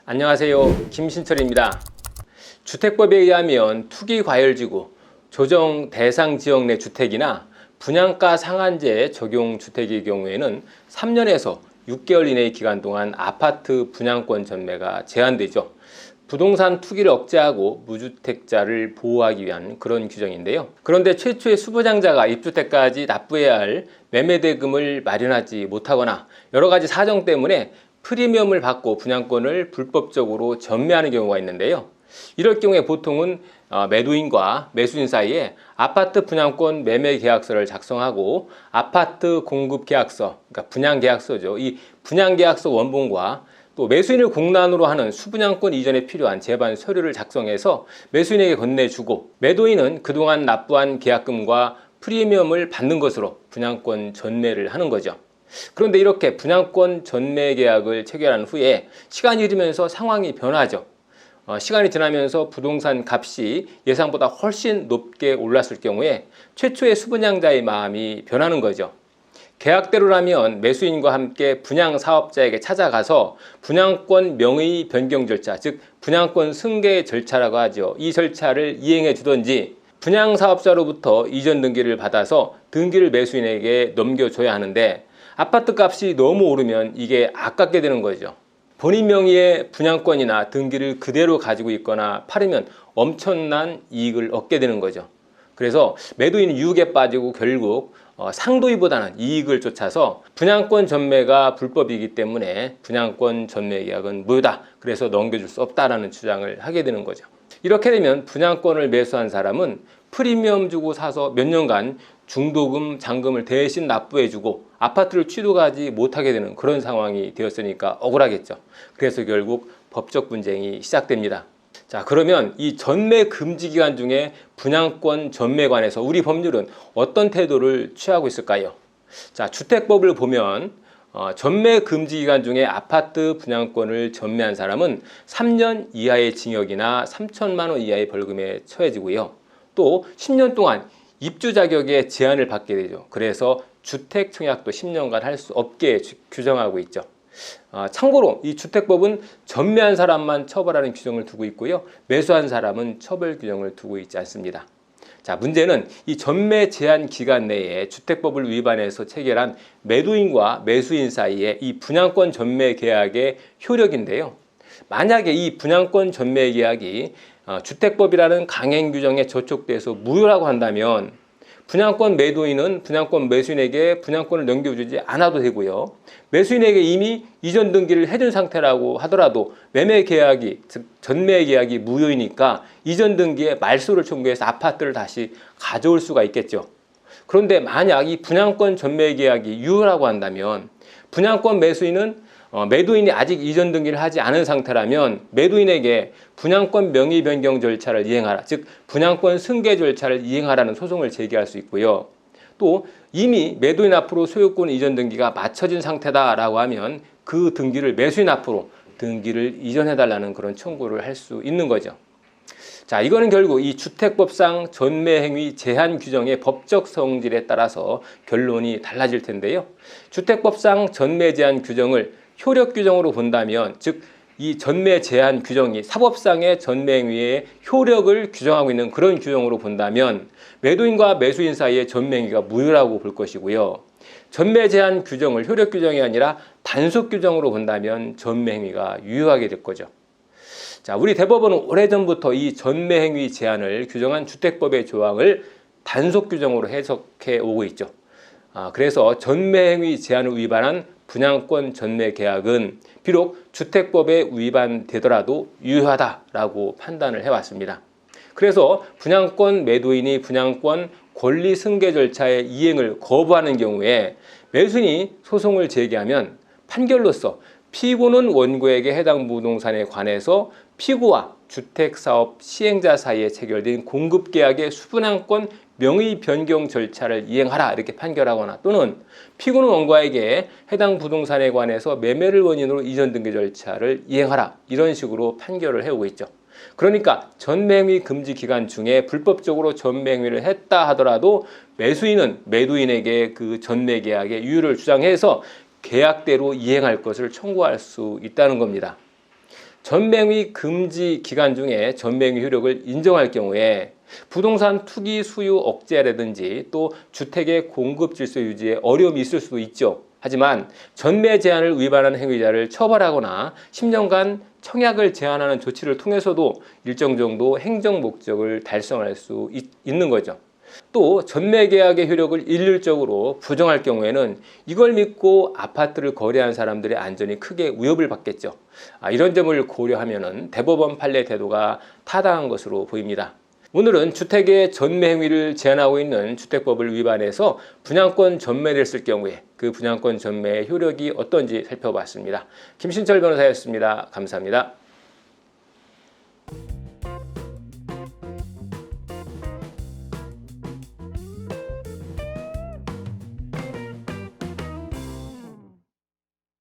안녕하세요. 김신철입니다. 주택법에 의하면 투기과열지구, 조정 대상 지역 내 주택이나 분양가 상한제 적용 주택의 경우에는 3년에서 6개월 이내의 기간 동안 아파트 분양권 전매가 제한되죠. 부동산 투기를 억제하고 무주택자를 보호하기 위한 그런 규정인데요. 그런데 최초의 수부장자가 입주때까지 납부해야 할 매매대금을 마련하지 못하거나 여러 가지 사정 때문에 프리미엄을 받고 분양권을 불법적으로 전매하는 경우가 있는데요. 이럴 경우에 보통은 매도인과 매수인 사이에 아파트 분양권 매매 계약서를 작성하고 아파트 공급 계약서, 그러니까 분양 계약서죠. 이 분양 계약서 원본과 또 매수인을 공란으로 하는 수분양권 이전에 필요한 제반 서류를 작성해서 매수인에게 건네주고, 매도인은 그동안 납부한 계약금과 프리미엄을 받는 것으로 분양권 전매를 하는 거죠. 그런데 이렇게 분양권 전매 계약을 체결한 후에 시간이 흐르면서 상황이 변하죠. 시간이 지나면서 부동산 값이 예상보다 훨씬 높게 올랐을 경우에 최초의 수분양자의 마음이 변하는 거죠. 계약대로라면 매수인과 함께 분양사업자에게 찾아가서 분양권 명의 변경 절차, 즉 분양권 승계 절차라고 하죠. 이 절차를 이행해 주든지 분양사업자로부터 이전 등기를 받아서 등기를 매수인에게 넘겨줘야 하는데, 아파트 값이 너무 오르면 이게 아깝게 되는 거죠. 본인 명의의 분양권이나 등기를 그대로 가지고 있거나 팔으면 엄청난 이익을 얻게 되는 거죠. 그래서 매도인은 유혹에 빠지고 결국 상도이보다는 이익을 쫓아서 분양권 전매가 불법이기 때문에 분양권 전매 계약은 무효다, 그래서 넘겨줄 수 없다라는 주장을 하게 되는 거죠. 이렇게 되면 분양권을 매수한 사람은 프리미엄 주고 사서 몇 년간 중도금, 잔금을 대신 납부해주고 아파트를 취득하지 못하게 되는 그런 상황이 되었으니까 억울하겠죠. 그래서 결국 법적 분쟁이 시작됩니다. 자, 그러면 이 전매 금지 기간 중에 분양권 전매에 관해서 우리 법률은 어떤 태도를 취하고 있을까요? 자, 주택법을 보면 전매 금지 기간 중에 아파트 분양권을 전매한 사람은 3년 이하의 징역이나 3천만 원 이하의 벌금에 처해지고요. 또 10년 동안 입주 자격에 제한을 받게 되죠. 그래서 주택 청약도 10년간 할 수 없게 규정하고 있죠. 참고로 이 주택법은 전매한 사람만 처벌하는 규정을 두고 있고요. 매수한 사람은 처벌 규정을 두고 있지 않습니다. 자, 문제는 이 전매 제한 기간 내에 주택법을 위반해서 체결한 매도인과 매수인 사이에 이 분양권 전매 계약의 효력인데요. 만약에 이 분양권 전매 계약이 주택법이라는 강행 규정에 저촉돼서 무효라고 한다면 분양권 매도인은 분양권 매수인에게 분양권을 넘겨주지 않아도 되고요. 매수인에게 이미 이전 등기를 해준 상태라고 하더라도 매매 계약이, 즉 전매 계약이 무효이니까 이전 등기에 말소를 청구해서 아파트를 다시 가져올 수가 있겠죠. 그런데 만약 이 분양권 전매 계약이 유효라고 한다면 분양권 매수인은 매도인이 아직 이전 등기를 하지 않은 상태라면 매도인에게 분양권 명의 변경 절차를 이행하라, 즉 분양권 승계 절차를 이행하라는 소송을 제기할 수 있고요. 또 이미 매도인 앞으로 소유권 이전 등기가 마쳐진 상태다라고 하면 그 등기를 매수인 앞으로 등기를 이전해달라는 그런 청구를 할 수 있는 거죠. 자, 이거는 결국 이 주택법상 전매 행위 제한 규정의 법적 성질에 따라서 결론이 달라질 텐데요. 주택법상 전매 제한 규정을 효력 규정으로 본다면, 즉 이 전매 제한 규정이 사법상의 전매 행위의 효력을 규정하고 있는 그런 규정으로 본다면 매도인과 매수인 사이의 전매 행위가 무효라고 볼 것이고요. 전매 제한 규정을 효력 규정이 아니라 단속 규정으로 본다면 전매 행위가 유효하게 될 거죠. 자, 우리 대법원은 오래전부터 이 전매 행위 제한을 규정한 주택법의 조항을 단속 규정으로 해석해 오고 있죠. 그래서 전매 행위 제한을 위반한 분양권 전매 계약은 비록 주택법에 위반되더라도 유효하다라고 판단을 해왔습니다. 그래서 분양권 매도인이 분양권 권리 승계 절차의 이행을 거부하는 경우에 매수인이 소송을 제기하면 판결로서 피고는 원고에게 해당 부동산에 관해서 피고와 주택사업 시행자 사이에 체결된 공급계약의 수분양권 명의 변경 절차를 이행하라, 이렇게 판결하거나 또는 피고는 원고에게 해당 부동산에 관해서 매매를 원인으로 이전 등기 절차를 이행하라, 이런 식으로 판결을 해오고 있죠. 그러니까 전매행위 금지 기간 중에 불법적으로 전매행위를 했다 하더라도 매수인은 매도인에게 그 전매계약의 유효를 주장해서 계약대로 이행할 것을 청구할 수 있다는 겁니다. 전매행위 금지 기간 중에 전매행위 효력을 인정할 경우에 부동산 투기 수요 억제라든지 또 주택의 공급 질서 유지에 어려움이 있을 수도 있죠. 하지만 전매 제한을 위반한 행위자를 처벌하거나 10년간 청약을 제한하는 조치를 통해서도 일정 정도 행정 목적을 달성할 수 있는 거죠. 또 전매 계약의 효력을 일률적으로 부정할 경우에는 이걸 믿고 아파트를 거래한 사람들의 안전이 크게 위협을 받겠죠. 이런 점을 고려하면 대법원 판례 태도가 타당한 것으로 보입니다. 오늘은 주택의 전매 행위를 제한하고 있는 주택법을 위반해서 분양권 전매를 했을 경우에 그 분양권 전매의 효력이 어떤지 살펴봤습니다. 김신철 변호사였습니다. 감사합니다.